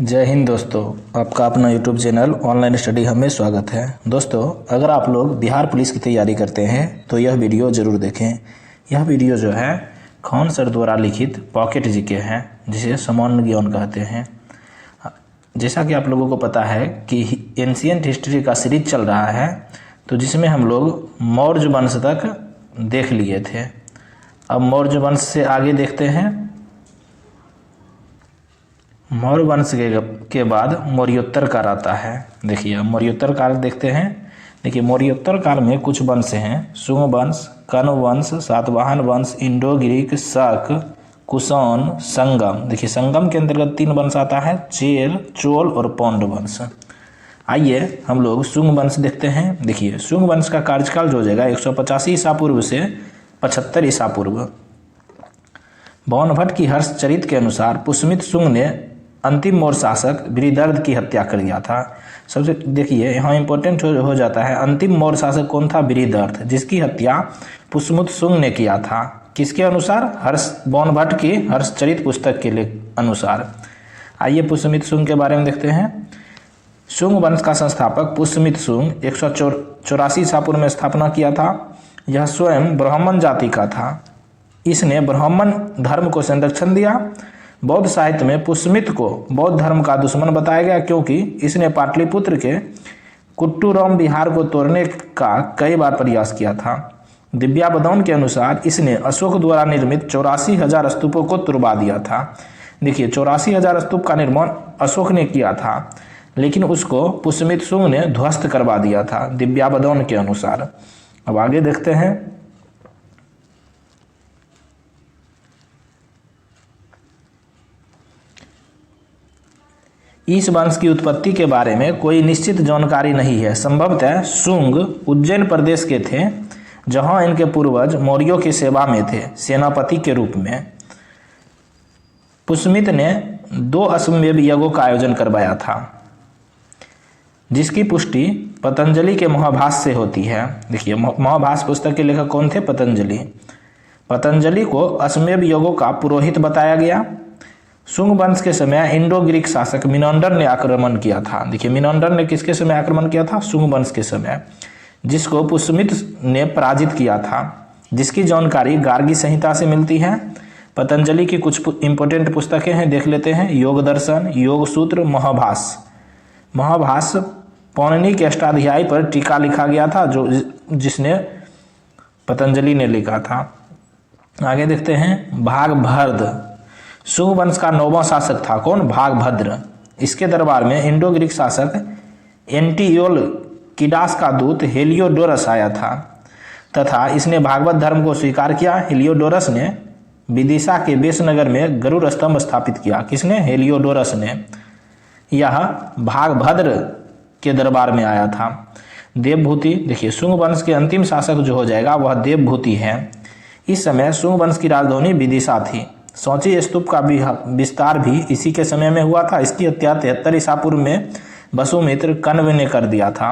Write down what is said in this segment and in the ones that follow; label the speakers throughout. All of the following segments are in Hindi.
Speaker 1: जय हिंद दोस्तों, आपका अपना यूट्यूब चैनल ऑनलाइन स्टडी हमें स्वागत है। दोस्तों, अगर आप लोग बिहार पुलिस की तैयारी करते हैं तो यह वीडियो ज़रूर देखें। यह वीडियो जो है खान सर द्वारा लिखित पॉकेट जीके है, जिसे सामान्य ज्ञान कहते हैं। जैसा कि आप लोगों को पता है कि एंशिएंट हिस्ट्री का सीरीज चल रहा है, तो जिसमें हम लोग मौर्य वंश तक देख लिए थे। अब मौर्य वंश से आगे देखते हैं। मौर्य वंश के बाद मौर्योत्तर काल आता है। देखिए, मौर्योत्तर काल देखते हैं। देखिए, मौर्योत्तर काल में कुछ वंश हैं: शुंग वंश, कण्व वंश, सातवाहन वंश, इंडो ग्रीक, शक, कुषाण, संगम। देखिए, संगम के अंतर्गत 3 वंश आता है: चेर, चोल और पांड्य वंश। आइए हम लोग शुंग वंश देखते हैं। देखिए, शुंग वंश का कार्यकाल जो हो जाएगा 185 ईसा पूर्व से 75 ईसा पूर्व। बाणभट्ट की हर्षचरित के अनुसार पुष्यमित्र शुंग ने अंतिम मौर्य शासक बृहदर्थ की हत्या कर दिया था। सबसे देखिए, यहाँ इंपॉर्टेंट हो जाता है, अंतिम मौर्य शासक कौन था? बृहदर्थ, जिसकी हत्या पुष्यमित्र शुंग ने किया था। किसके अनुसार? बाणभट्ट की हर्षचरित पुस्तक के अनुसार। आइए पुष्यमित्र शुंग के बारे में देखते हैं। शुंग वंश का संस्थापक पुष्यमित्र शुंग 184 ईसा पूर्व में स्थापना किया था। यह स्वयं ब्राह्मण जाति का था। इसने ब्राह्मण धर्म को संरक्षण दिया। बौद्ध साहित्य में पुष्यमित्र को बौद्ध धर्म का दुश्मन बताया गया, क्योंकि इसने पाटलिपुत्र के कुट्टूराम विहार को तोड़ने का कई बार प्रयास किया था। दिव्याबदान के अनुसार इसने अशोक द्वारा निर्मित 84,000 स्तूपों को तुड़वा दिया था। देखिए, 84,000 स्तूप का निर्माण अशोक ने किया था, लेकिन उसको पुष्यमित्र शुंग ने ध्वस्त करवा दिया था दिव्याबदान के अनुसार। अब आगे देखते हैं। इस वंश की उत्पत्ति के बारे में कोई निश्चित जानकारी नहीं है। संभवतः शुंग उज्जैन प्रदेश के थे, जहां इनके पूर्वज मौर्यों की सेवा में थे, सेनापति के रूप में। पुष्यमित्र ने 2 अश्वमेध यज्ञों का आयोजन करवाया था, जिसकी पुष्टि पतंजलि के महाभाष्य से होती है। देखिए, महाभाष्य पुस्तक के लेखक कौन थे? पतंजलि। पतंजलि को अश्वमेध यज्ञों का पुरोहित बताया गया। शुंग वंश के समय इंडो ग्रीक शासक मिनांडर ने आक्रमण किया था। देखिए, मिनांडर ने किसके समय आक्रमण किया था? शुंग वंश के समय, जिसको पुष्यमित्र ने पराजित किया था, जिसकी जानकारी गार्गी संहिता से मिलती है। पतंजलि की कुछ इंपॉर्टेंट पुस्तकें हैं, देख लेते हैं। योग दर्शन, योग सूत्र, महाभाष्य। महाभाष्य पौराणिक के अष्टाध्यायी पर टीका लिखा गया था, जिसने पतंजलि ने लिखा था। आगे देखते हैं। भागभद्र शुंग वंश का 9वां शासक था। कौन? भागभद्र। इसके दरबार में इंडो ग्रीक शासक एंटियोकिडास का दूत हेलियोडोरस आया था, तथा इसने भागवत धर्म को स्वीकार किया। हेलियोडोरस ने विदिशा के बेसनगर में गरुड़ स्तंभ स्थापित किया। किसने? हेलियोडोरस ने। यह भागभद्र के दरबार में आया था। देवभूति। देखिए, शुंग वंश के अंतिम शासक जो हो जाएगा वह देवभूति है। इस समय शुंग वंश की राजधानी विदिशा थी। सांची स्तूप का विस्तार भी इसी के समय में हुआ था। इसकी हत्या 73 ईसा पूर्व में वसुमित्र कण्व ने कर दिया था।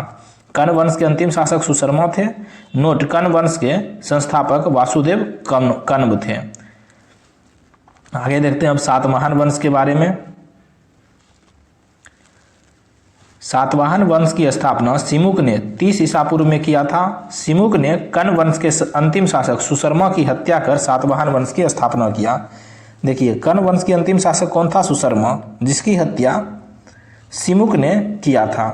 Speaker 1: कण्व वंश के अंतिम शासक सुशर्मा थे। नोट: कण्व वंश के संस्थापक वासुदेव कण्व थे। आगे देखते हैं अब सातवाहन वंश के बारे में। सातवाहन वंश की स्थापना सिमुक ने 30 ईसा पूर्व में किया था। सिमुक ने कण्व वंश के अंतिम शासक सुशर्मा की हत्या कर सातवाहन वंश की स्थापना किया। देखिए, कण्व वंश के अंतिम शासक कौन था? सुशर्मा, जिसकी हत्या सिमुक ने किया था।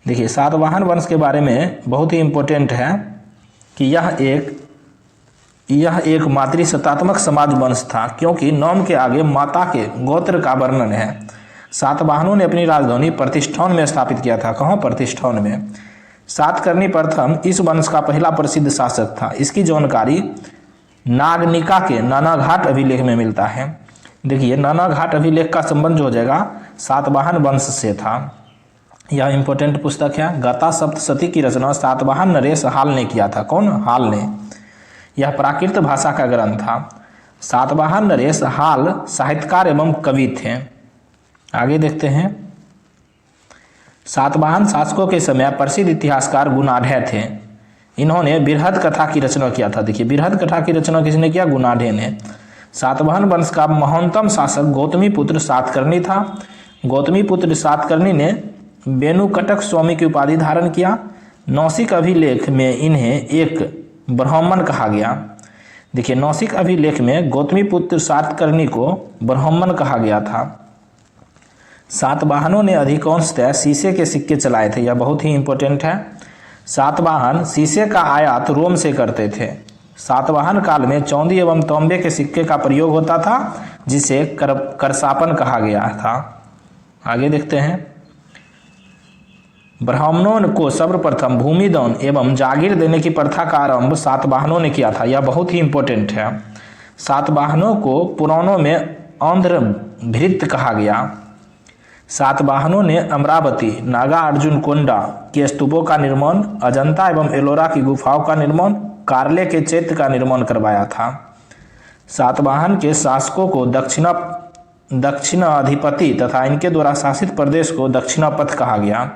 Speaker 1: देखिए, सातवाहन वंश के बारे में बहुत ही इंपॉर्टेंट है कि यह एक मातृसत्तात्मक समाज वंश था, क्योंकि नाम के आगे माता के गोत्र का वर्णन है। सातवाहनों ने अपनी राजधानी प्रतिष्ठान में स्थापित किया था। कहाँ? प्रतिष्ठान में। सातकर्णी प्रथम इस वंश का पहला प्रसिद्ध शासक था। इसकी जानकारी नागनिका के नानाघाट अभिलेख में मिलता है। देखिए, नानाघाट अभिलेख का संबंध जो हो जाएगा सातवाहन वंश से था। यह इंपॉर्टेंट पुस्तक है। गाथा सप्तशती की रचना सातवाहन नरेश हाल ने किया था। कौन? हाल ने। यह प्राकृत भाषा का ग्रंथ था। सातवाहन नरेश हाल साहित्यकार एवं कवि थे। आगे देखते हैं। सातवाहन शासकों के समय प्रसिद्ध इतिहासकार गुणाढ़ थे। इन्होंने बृहद कथा की रचना किया था। देखिए, बृहद कथा की रचना किसने किया? गुणाढ़ ने। सातवाहन वंश का महानतम शासक गौतमी पुत्र सातकर्णी था। गौतमीपुत्र सातकर्णी ने वेणुकटक स्वामी की उपाधि धारण किया। नौसिक अभिलेख में इन्हें एक ब्राह्मण कहा गया। देखिए, नौसिक अभिलेख में गौतमीपुत्र सातकर्णी को ब्राह्मण कहा गया था। सातवाहनों ने अधिकांशतः शीशे के सिक्के चलाए थे, यह बहुत ही इंपॉर्टेंट है। सातवाहन शीशे का आयात रोम से करते थे। सातवाहन काल में चांदी एवं तांबे के सिक्के का प्रयोग होता था, जिसे करसापन कहा गया था। आगे देखते हैं। ब्राह्मणों को सर्वप्रथम भूमि दान एवं जागीर देने की प्रथा का आरंभ सातवाहनों ने किया था, यह बहुत ही इंपॉर्टेंट है। सातवाहनों को पुराणों में आंध्र भृत्य कहा गया। सातवाहनों ने अमरावती, नागार्जुन कोंडा के स्तूपों का निर्माण, अजंता एवं एलोरा की गुफाओं का निर्माण, कार्ले के चैत्य का निर्माण करवाया था। सातवाहन के शासकों को दक्षिणाधिपति तथा इनके द्वारा शासित प्रदेश को दक्षिणापथ कहा गया।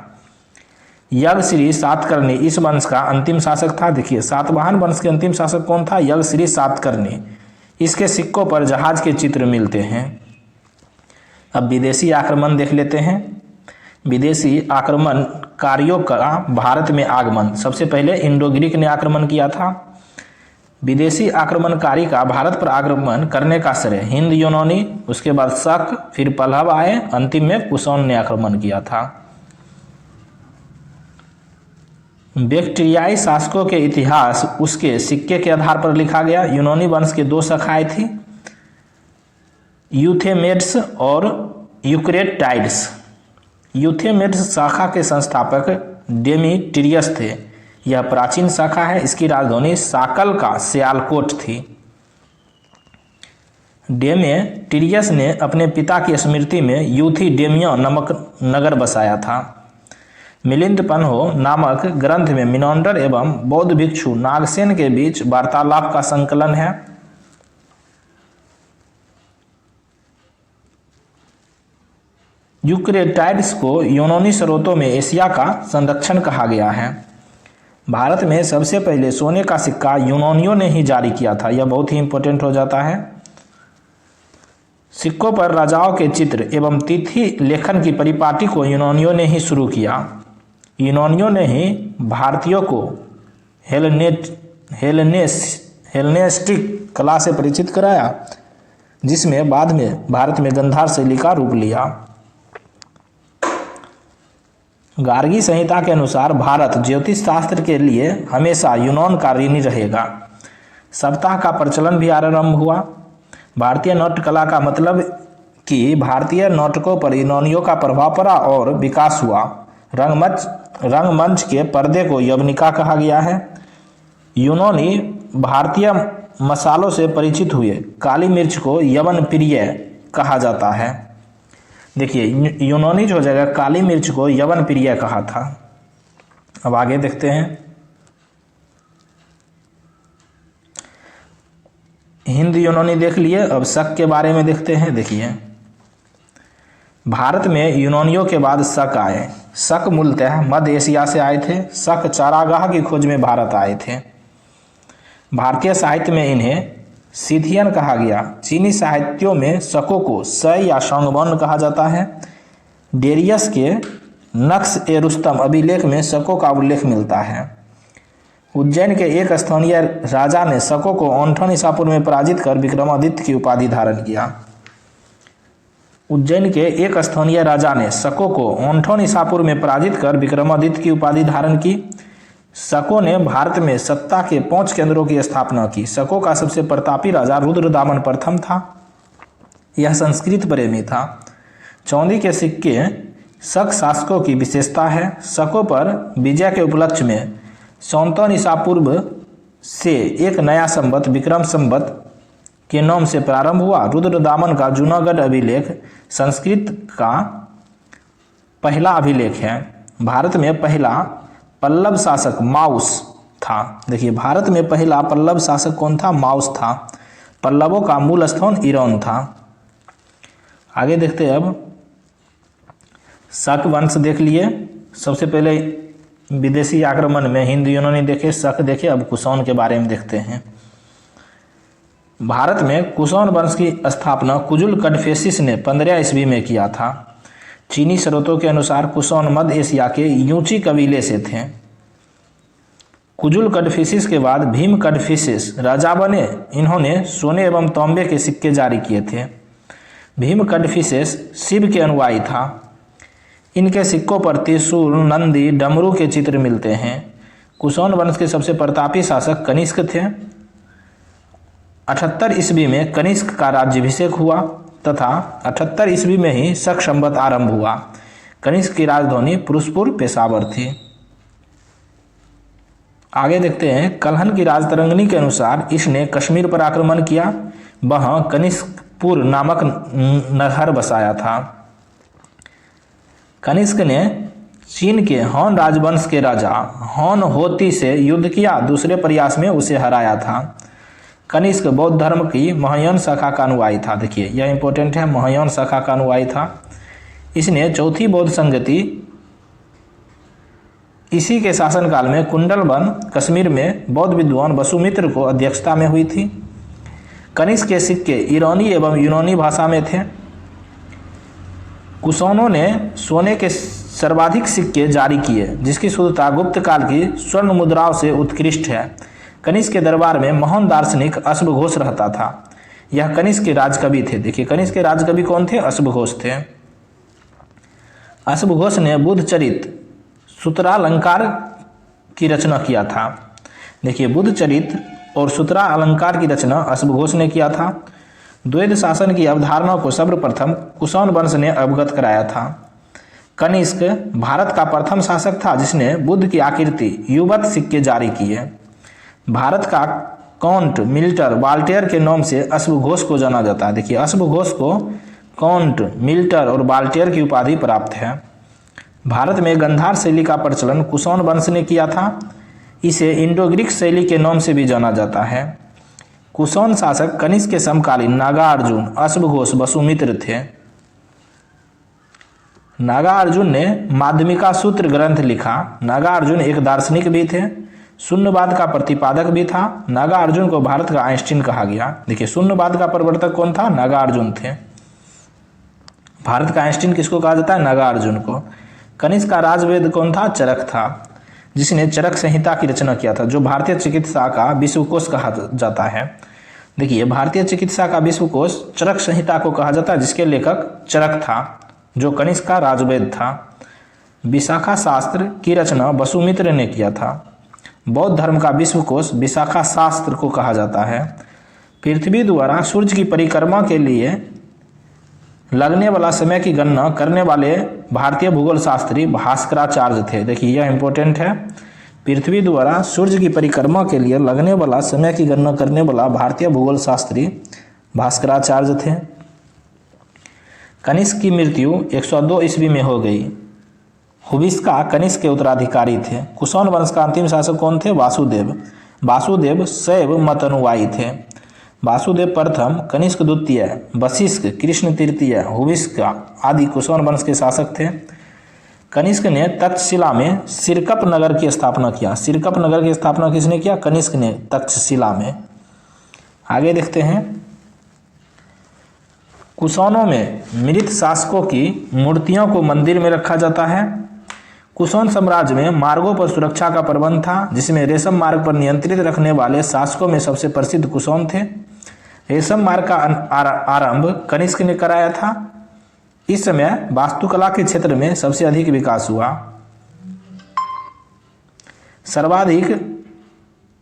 Speaker 1: यज्ञश्री सातकर्णी इस वंश का अंतिम शासक था। देखिए, सातवाहन वंश के अंतिम शासक कौन था? यज्ञश्री सातकर्णी। इसके सिक्कों पर जहाज के चित्र मिलते हैं। अब विदेशी आक्रमण देख लेते हैं। विदेशी आक्रमणकारियों का भारत में आगमन। सबसे पहले इंडो ग्रीक ने आक्रमण किया था। विदेशी आक्रमणकारी का भारत पर आक्रमण करने का श्रेय हिंद यूनानी, उसके बाद शक, फिर पल्लव आए, अंतिम में कुषाण ने आक्रमण किया था। बैक्टीरियाई शासकों के इतिहास उसके सिक्के के आधार पर लिखा गया। यूनानी वंश के दो शाखाएं थी, यूथेमेड्स और यूक्रेटाइड्स। यूथेमेड्स शाखा के संस्थापक डेमेट्रियस थे। यह प्राचीन शाखा है। इसकी राजधानी साकल का सियालकोट थी। डेमेट्रियस ने अपने पिता की स्मृति में यूथिडेमिया नामक नगर बसाया था। मिलिंद पन्हो नामक ग्रंथ में मिनांडर एवं बौद्ध भिक्षु नागसेन के बीच वार्तालाप का संकलन है। यूक्रेटाइड्स को यूनानी स्रोतों में एशिया का संरक्षण कहा गया है। भारत में सबसे पहले सोने का सिक्का यूनानियों ने ही जारी किया था, यह बहुत ही इंपॉर्टेंट हो जाता है। सिक्कों पर राजाओं के चित्र एवं तिथि लेखन की परिपाटी को यूनानियों ने ही शुरू किया। यूनानियों ने ही भारतीयों को हेलेनिस्टिक कला से परिचित कराया, जिसमें बाद में भारत में गंधार शैली का रूप लिया। गार्गी संहिता के अनुसार भारत ज्योतिष शास्त्र के लिए हमेशा यूनान का ऋणी रहेगा। सप्ताह का प्रचलन भी आरंभ हुआ। भारतीय नाट्य कला का मतलब कि भारतीय नाटकों पर यूनानियों का प्रभाव पड़ा और विकास हुआ। रंगमंच के पर्दे को यवनिका कहा गया है। यूनानी भारतीय मसालों से परिचित हुए। काली मिर्च को यवन प्रिय कहा जाता है। देखिए, यूनानी जो जगह काली मिर्च को यवन प्रिय कहा था। अब आगे देखते हैं। हिंद यूनानी देख लिए, अब शक के बारे में देखते हैं। देखिए, भारत में यूनानियों के बाद शक आए। शक मूलतः मध्य एशिया से आए थे। शक चारागाह की खोज में भारत आए थे। भारतीय साहित्य में इन्हें सिथियन कहा गया। चीनी साहित्यों में शकों को सय या शंगवर्ण कहा जाता है। डेरियस के नक्श-ए-रुस्तम अभिलेख में शकों का उल्लेख मिलता है। उज्जैन के एक स्थानीय राजा ने शकों को औंठन ईसापुर में पराजित कर विक्रमादित्य की उपाधि धारण किया। उज्जैन के एक स्थानीय राजा ने शकों को औंठन ईसापुर में पराजित कर विक्रमादित्य की उपाधि धारण की। शकों ने भारत में सत्ता के 5 केंद्रों की स्थापना की। शकों का सबसे प्रतापी राजा रुद्रदामन प्रथम था। यह संस्कृत प्रेमी था। चांदी के सिक्के शक शासकों की विशेषता है। शकों पर विजय के उपलक्ष्य में 57 ईसा पूर्व से एक नया संवत विक्रम संवत के नाम से प्रारंभ हुआ। रुद्रदामन का जूनागढ़ अभिलेख संस्कृत का पहला अभिलेख है। भारत में पहला पल्लव शासक माउस था। देखिए, भारत में पहला पल्लव शासक कौन था? माउस था। पल्लवों का मूल स्थान ईरान था। आगे देखते हैं। अब शक वंश देख लिए। सबसे पहले विदेशी आक्रमण में हिंद यूनानी देखे, शक देखे। अब कुषाण के बारे में देखते हैं। भारत में कुषाण वंश की स्थापना कुजुल कडफेसिस ने 15 ईस्वी में किया था। चीनी स्रोतों के अनुसार कुषाण मध्य एशिया के यूची कबीले से थे। कुजुल कड़फिसिस के बाद भीम कड़फिसिस राजा बने। इन्होंने सोने एवं तांबे के सिक्के जारी किए थे। भीम कड़फिसिस शिव के अनुयायी था। इनके सिक्कों पर त्रिशूल, नंदी, डमरू के चित्र मिलते हैं। कुषाण वंश के सबसे प्रतापी शासक कनिष्क थे। 78 ईस्वी में कनिष्क का राज्याभिषेक हुआ तथा 78 ईस्वी में ही शक संवत आरंभ हुआ। कनिष्क की राजधानी पुरुषपुर पेशावर थी। आगे देखते हैं, कल्हण की राजतरंगिणी के अनुसार इसने कश्मीर पर आक्रमण किया। वहां कनिष्कपुर नामक नगर बसाया था। कनिष्क ने चीन के हान राजवंश के राजा हान होती से युद्ध किया। दूसरे प्रयास में उसे हराया था। कनिष्क बौद्ध धर्म की महायान शाखा का अनुयायी था। देखिए यह इंपॉर्टेंट है, महायान शाखा का अनुयायी था। इसने चौथी बौद्ध संगति इसी के शासनकाल में कुंडलवन कश्मीर में बौद्ध विद्वान वसुमित्र को अध्यक्षता में हुई थी। कनिष्क के सिक्के ईरानी एवं यूनानी भाषा में थे। कुषाणों ने सोने के सर्वाधिक सिक्के जारी किए, जिसकी शुद्धता गुप्त काल की स्वर्ण मुद्राओं से उत्कृष्ट है। कनिष्क के दरबार में महान दार्शनिक अश्वघोष रहता था। यह कनिष्क के राजकवि थे। देखिए कनिष्क के राजकवि कौन थे? अश्वघोष थे। अश्वघोष ने बुद्धचरित सूत्रालंकार की रचना किया था। देखिए बुद्धचरित और सूत्रालंकार की रचना अश्वघोष ने किया था। द्वैध शासन की अवधारणा को सर्वप्रथम कुषाण वंश ने अवगत कराया था। कनिष्क भारत का प्रथम शासक था जिसने बुद्ध की आकृति युवत सिक्के जारी किए। भारत का काउंट मिल्टर वाल्टेयर के नाम से अश्वघोष को जाना जाता है। देखिए अश्वघोष को काउंट मिल्टर और वाल्टेयर की उपाधि प्राप्त है। भारत में गंधार शैली का प्रचलन कुषाण वंश ने किया था। इसे इंडो ग्रीक शैली के नाम से भी जाना जाता है। कुषाण शासक कनिष्क के समकालीन नागार्जुन, अश्वघोष, वसुमित्र थे। नागार्जुन ने माध्यमिका सूत्र ग्रंथ लिखा। नागार्जुन एक दार्शनिक भी थे, शून्यवाद का प्रतिपादक भी था। नागार्जुन को भारत का आइंस्टीन कहा गया। देखिए शून्यवाद का प्रवर्तक कौन था? नागार्जुन थे। भारत का आइंस्टीन किसको कहा जाता है? नागार्जुन को। कनिष्क का राजवेद कौन था? चरक था, जिसने चरक संहिता की रचना किया था, जो भारतीय चिकित्सा का विश्वकोश कहा जाता है। देखिए भारतीय चिकित्सा का विश्वकोश चरक संहिता को कहा जाता है, जिसके लेखक चरक था, जो कनिष्क का राजवेद था। विशाखा शास्त्र की रचना वसुमित्र ने किया था। बौद्ध धर्म का विश्वकोश विशाखा शास्त्र को कहा जाता है। पृथ्वी द्वारा सूर्य की परिक्रमा के लिए लगने वाला समय की गणना करने वाले भारतीय भूगोल शास्त्री भास्कराचार्य थे। देखिए यह इंपॉर्टेंट है। पृथ्वी द्वारा सूर्य की परिक्रमा के लिए लगने वाला समय की गणना करने वाला भारतीय भूगोल शास्त्री भास्कराचार्य थे। कनिष्क की मृत्यु 102 ईस्वी में हो गई। हुविस्का कनिष्क के उत्तराधिकारी थे। कुषाण वंश का अंतिम शासक कौन थे? वासुदेव। वासुदेव शैव मत अनुयायी थे। वासुदेव प्रथम, कनिष्क द्वितीय, वशिष्ठ, कृष्ण तृतीय, हुविस्का आदि कुषाण वंश के शासक थे। कनिष्क ने तक्षशिला में सिरकप नगर की स्थापना किया। सिरकप नगर की स्थापना किसने किया? कनिष्क ने, तक्षशिला में। आगे देखते हैं, कुषाणों में मृत शासकों की मूर्तियों को मंदिर में रखा जाता है। कुषाण साम्राज्य में मार्गों पर सुरक्षा का प्रबंध था, जिसमें रेशम मार्ग पर नियंत्रित रखने वाले शासकों में सबसे प्रसिद्ध कुषाण थे। रेशम मार्ग का आरंभ कनिष्क ने कराया था। इस समय वास्तुकला के क्षेत्र में सबसे अधिक विकास हुआ। सर्वाधिक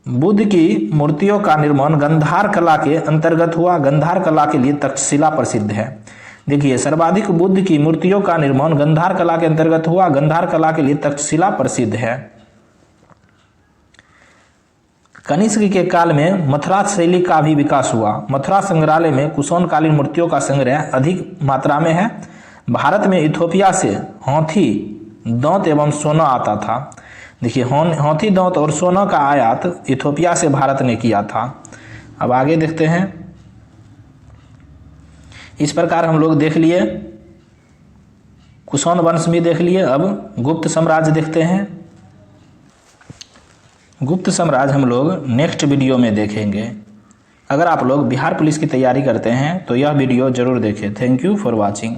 Speaker 1: बुद्ध की मूर्तियों का निर्माण गंधार कला के अंतर्गत हुआ। गंधार कला के लिए तक्षशिला प्रसिद्ध है। देखिए सर्वाधिक बुद्ध की मूर्तियों का निर्माण गंधार कला के अंतर्गत हुआ। गंधार कला के लिए तक्षशिला प्रसिद्ध है। कनिष्क के काल में मथुरा शैली का भी विकास हुआ। मथुरा संग्रहालय में कुषाण कालीन मूर्तियों का संग्रह अधिक मात्रा में है। भारत में इथोपिया से हाथी दांत एवं सोना आता था। देखिए हाथी दांत और सोना का आयात इथोपिया से भारत ने किया था। अब आगे देखते हैं। इस प्रकार हम लोग देख लिए, कुषाण वंश भी देख लिए। अब गुप्त साम्राज्य देखते हैं। गुप्त साम्राज्य हम लोग नेक्स्ट वीडियो में देखेंगे। अगर आप लोग बिहार पुलिस की तैयारी करते हैं तो यह वीडियो जरूर देखें। Thank you for watching.